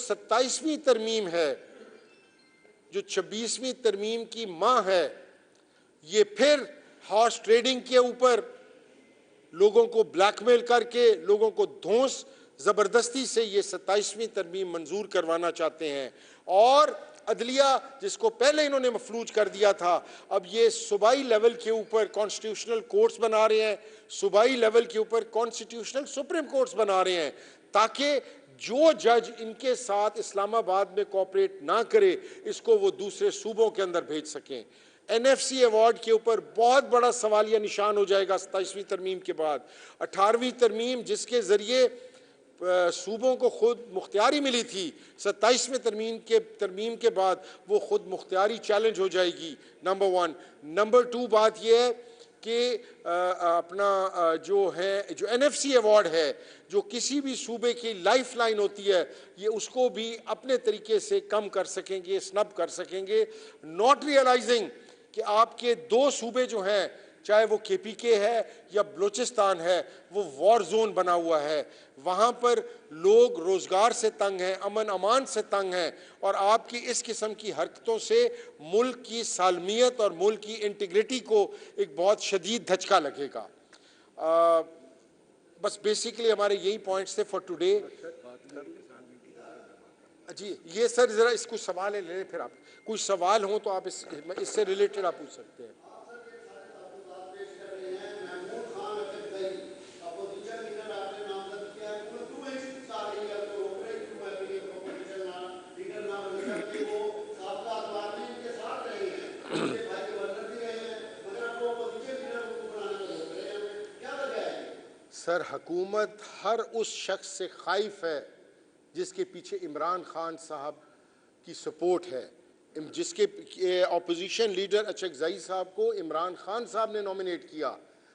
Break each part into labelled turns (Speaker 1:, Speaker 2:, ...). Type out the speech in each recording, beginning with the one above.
Speaker 1: 27वीं तरमीम है, जो 26वीं तरमीम की मां है, ये फिर हॉर्स ट्रेडिंग के ऊपर लोगों को ब्लैकमेल करके, लोगों को धौंस जबरदस्ती से ये 27वीं तरमीम मंजूर करवाना चाहते हैं। और अदलिया जिसको पहले इन्होंने मफलूज कर दिया था, अब ये सूबाई लेवल के ऊपर कॉन्स्टिट्यूशनल कोर्ट्स बना रहे हैं, सूबाई लेवल के ऊपर कॉन्स्टिट्यूशनल सुप्रीम कोर्ट्स बना रहे हैं, ताकि जो जज इनके साथ इस्लामाबाद में कोऑपरेट ना करे, इसको वो दूसरे सूबों के अंदर भेज सकें। एनएफसी अवार्ड के ऊपर बहुत बड़ा सवालिया निशान हो जाएगा 27वीं तरमीम के बाद। 18वीं तरमीम जिसके जरिए सूबों को खुद मुख्तियारी मिली थी, 27वें तरमीम के बाद वो खुद मुख्तियारी चैलेंज हो जाएगी, नंबर 1। नंबर 2 बात यह है कि अपना जो एनएफसी अवार्ड है, जो किसी भी सूबे की लाइफ लाइन होती है, ये उसको भी अपने तरीके से कम कर सकेंगे, स्नब कर सकेंगे, नॉट रियलाइजिंग कि आपके 2 सूबे जो हैं, चाहे वो केपीके है या बलूचिस्तान है, वो वॉर जोन बना हुआ है। वहाँ पर लोग रोज़गार से तंग हैं, अमन अमान से तंग हैं, और आपकी इस किस्म की हरकतों से मुल्क की सालमियत और मुल्क की इंटीग्रिटी को एक बहुत शदीद धचका लगेगा। बस बेसिकली हमारे यही पॉइंट्स थे फॉर टुडे। जी ये सर ज़रा इसको सवाल है ले, फिर आप कुछ सवाल हो तो आप इससे रिलेटेड आप पूछ सकते हैं। सर हुकूमत हर उस शख्स से खाइफ है जिसके पीछे इमरान खान साहब की सपोर्ट है। जिसके अपोजिशन लीडर अचकज़ई साहब को इमरान खान साहब ने नॉमिनेट किया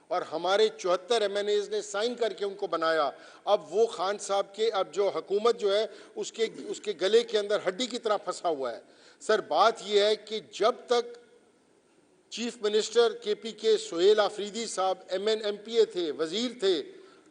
Speaker 1: और हमारे 74 MNAs ने साइन करके उनको बनाया। अब वो खान साहब के अब जो हुकूमत जो है उसके गले के अंदर हड्डी की तरह फंसा हुआ है। सर बात यह है कि जब तक chief minister KPK Suhail Afridi साहब MPA थे, वजीर थे,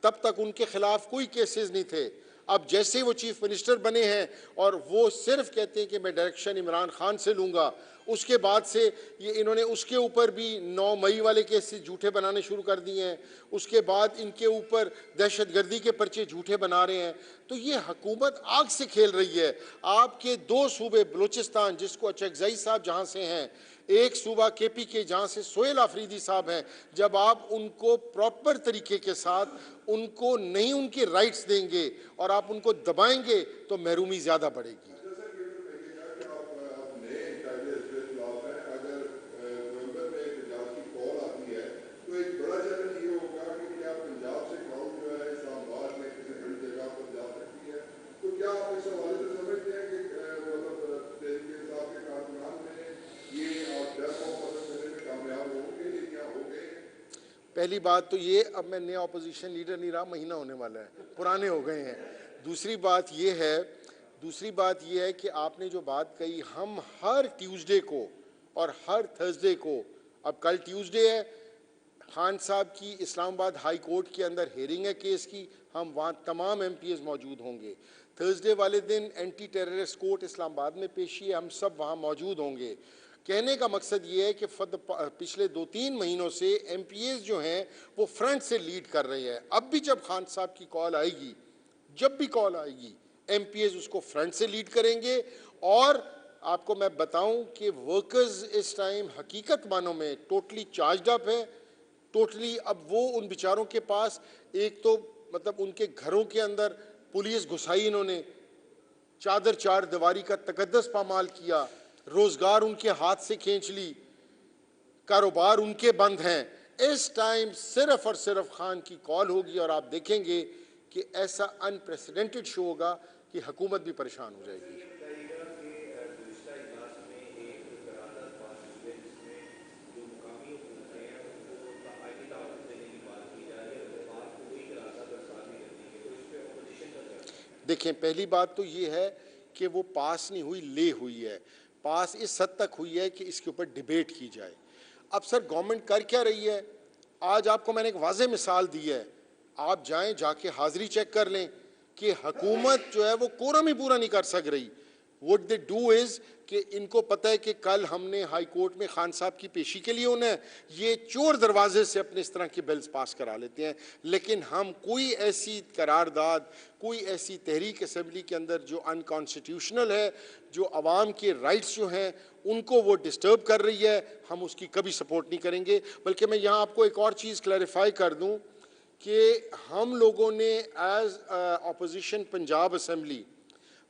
Speaker 1: तब तक उनके खिलाफ कोई केसेस नहीं थे। अब जैसे वो चीफ मिनिस्टर बने हैं और वो सिर्फ कहते हैं कि मैं डायरेक्शन इमरान खान से लूँगा, उसके बाद से ये इन्होंने उसके ऊपर भी 9 मई वाले केसेस झूठे बनाने शुरू कर दिए हैं। उसके बाद इनके ऊपर दहशतगर्दी के पर्चे झूठे बना रहे हैं। तो ये हुकूमत आग से खेल रही है। आपके 2 सूबे बलूचिस्तान जिसको अचकज़ई साहब जहाँ से हैं, एक सूबा KPK जहाँ से सुहेल आफरीदी साहब हैं, जब आप उनको प्रॉपर तरीके के साथ उनको नहीं उनके राइट्स देंगे और आप उनको दबाएंगे तो महरूमी ज़्यादा बढ़ेगी। पहली बात तो ये, अब मैं नया अपोजिशन लीडर नहीं रहा, महीना होने वाला है, पुराने हो गए हैं। दूसरी बात ये है कि आपने जो बात कही, हम हर ट्यूसडे को और हर थर्सडे को, अब कल ट्यूसडे है, खान साहब की इस्लामाबाद हाई कोर्ट के अंदर हेयरिंग है केस की, हम वहाँ तमाम MPs मौजूद होंगे। थर्सडे वाले दिन एंटी टेररिस्ट कोर्ट इस्लामाबाद में पेशी है, हम सब वहाँ मौजूद होंगे। कहने का मकसद ये है कि पिछले 2-3 महीनों से MPs जो हैं वो फ्रंट से लीड कर रहे हैं। अब भी जब खान साहब की कॉल आएगी, जब भी कॉल आएगी, MPs उसको फ्रंट से लीड करेंगे। और आपको मैं बताऊं कि वर्कर्स इस टाइम हकीकत मानों में टोटली चार्ज्ड अप है, टोटली। अब वो उन बेचारों के पास, एक तो मतलब उनके घरों के अंदर पुलिस घुसाई, इन्होंने चादर चार दीवारी का तकद्दस पामाल किया, रोजगार उनके हाथ से खींच ली, कारोबार उनके बंद हैं। इस टाइम सिर्फ और सिर्फ खान की कॉल होगी और आप देखेंगे कि ऐसा अनप्रेसिडेंटेड शो होगा कि हुकूमत भी परेशान हो जाएगी। देखें, पहली बात तो ये है कि वो पास नहीं हुई, ले हुई है। पास इस हद तक हुई है कि इसके ऊपर डिबेट की जाए। अब सर गवर्नमेंट कर क्या रही है? आज आपको मैंने एक वाज़ेह मिसाल दी है, आप जाएं, जाके हाज़िरी चेक कर लें। कि हुकूमत जो है वो कोरम ही पूरा नहीं कर सक रही। What they do is कि इनको पता है कि कल हमने हाई कोर्ट में खान साहब की पेशी के लिए उन्हें ये चोर दरवाजे से अपने इस तरह के बिल्स पास करा लेते हैं, लेकिन हम कोई ऐसी करारदाद, कोई ऐसी तहरीक असेंबली के अंदर जो अनकॉन्स्टिट्यूशनल है, जो अवाम के राइट्स जो हैं उनको वो डिस्टर्ब कर रही है, हम उसकी कभी सपोर्ट नहीं करेंगे। बल्कि मैं यहाँ आपको एक और चीज़ क्लैरिफाई कर दूँ कि हम लोगों ने एज अपोजिशन पंजाब असेंबली,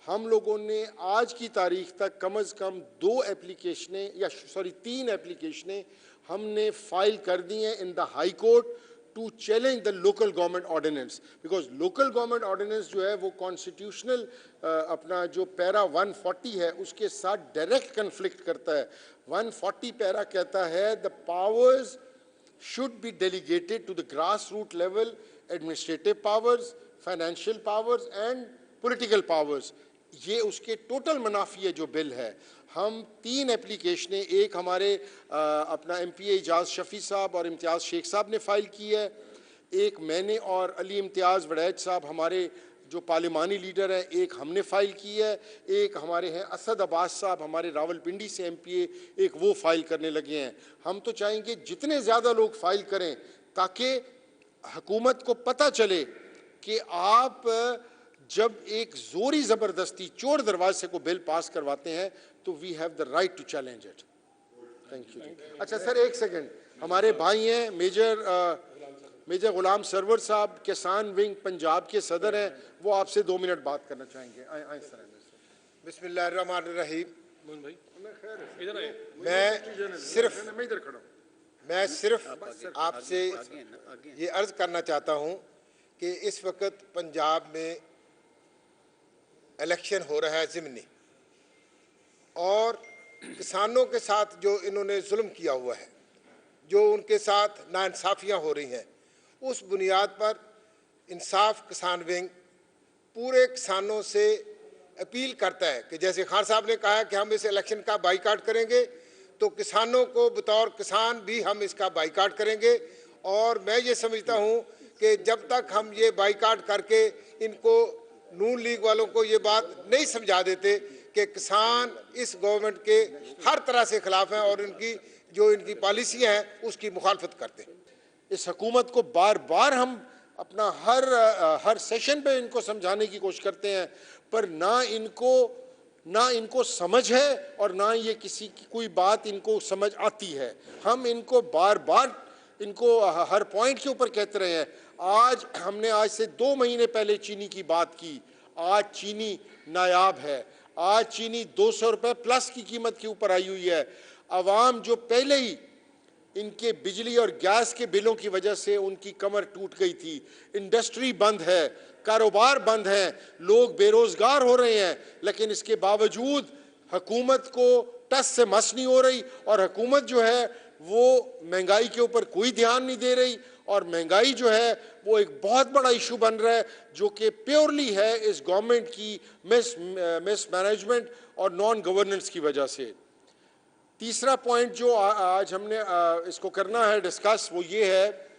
Speaker 1: हम लोगों ने आज की तारीख तक कम अज़ कम 3 एप्लीकेशनें हमने फाइल कर दी हैं in the high court to challenge the local government ordinance, because local government ordinance जो है वो कॉन्स्टिट्यूशनल अपना जो पैरा 140 है उसके साथ डायरेक्ट कन्फ्लिक्ट करता है। 140 पैरा कहता है the powers should be delegated to the grassroots level, administrative powers, financial powers and political powers। ये उसके टोटल मनाफी है जो बिल है। हम 3 एप्लीकेशनें, एक हमारे अपना एमपीए इजाज़ शफ़ी साहब और इम्तियाज़ शेख साहब ने फ़ाइल की है, एक मैंने और अली इम्तियाज़ वड़ैच साहब हमारे जो पार्लिमानी लीडर हैं, एक हमने फ़ाइल की है, एक हमारे हैं असद अब्बास साहब हमारे रावलपिंडी से एमपीए, एक वो फ़ाइल करने लगे हैं। हम तो चाहेंगे जितने ज़्यादा लोग फ़ाइल करें ताकि हुकूमत को पता चले कि आप जब एक जोरी ज़बरदस्ती चोर दरवाजे को बिल पास करवाते हैं तो we have the right to challenge it. Thank you. अच्छा सर, एक सेकेंड, हमारे भाई हैं मेजर गुलाम सरवर साहब, किसान विंग पंजाब के सदर हैं, वो आपसे 2 मिनट बात करना चाहेंगे। आए सर।
Speaker 2: बिस्मिल्लाहिर्रहमानिर्रहीम। मैं सिर्फ आपसे ये अर्ज़ करना चाहता हूँ कि इस वक्त पंजाब में इलेक्शन हो रहा है ज़िमनी, और किसानों के साथ जो इन्होंने जुल्म किया हुआ है, जो उनके साथ नाइंसाफ़ियाँ हो रही हैं, उस बुनियाद पर इंसाफ किसान विंग पूरे किसानों से अपील करता है कि जैसे खान साहब ने कहा कि हम इस इलेक्शन का बाइकाट करेंगे, तो किसानों को बतौर किसान भी हम इसका बाइकाट करेंगे। और मैं ये समझता हूँ कि जब तक हम ये बाइकाट करके इनको नून लीग वालों को ये बात नहीं समझा देते कि किसान इस गवर्नमेंट के हर तरह से खिलाफ हैं और इनकी पॉलिसियाँ हैं उसकी मुखालफत करते हैं।
Speaker 1: इस हुकूमत को बार बार हम अपना हर सेशन पे इनको समझाने की कोशिश करते हैं, पर ना इनको समझ है और ना ये किसी की कोई बात इनको समझ आती है। हम इनको बार बार इनको हर पॉइंट के ऊपर कहते रहे हैं। हमने आज से 2 महीने पहले चीनी की बात की, आज चीनी नायाब है, आज चीनी 200 रुपये प्लस की कीमत के ऊपर आई हुई है। अवाम जो पहले ही इनके बिजली और गैस के बिलों की वजह से उनकी कमर टूट गई थी, इंडस्ट्री बंद है, कारोबार बंद है, लोग बेरोजगार हो रहे हैं, लेकिन इसके बावजूद हुकूमत को टस से मस नहीं हो रही और हुकूमत जो है वो महंगाई के ऊपर कोई ध्यान नहीं दे रही। और महंगाई जो है वो एक बहुत बड़ा इशू बन रहा है जो कि प्योरली है इस गवर्नमेंट की मिस मैनेजमेंट और नॉन गवर्नेंस की वजह से। तीसरा पॉइंट जो आज हमने इसको करना है डिस्कस, वो ये है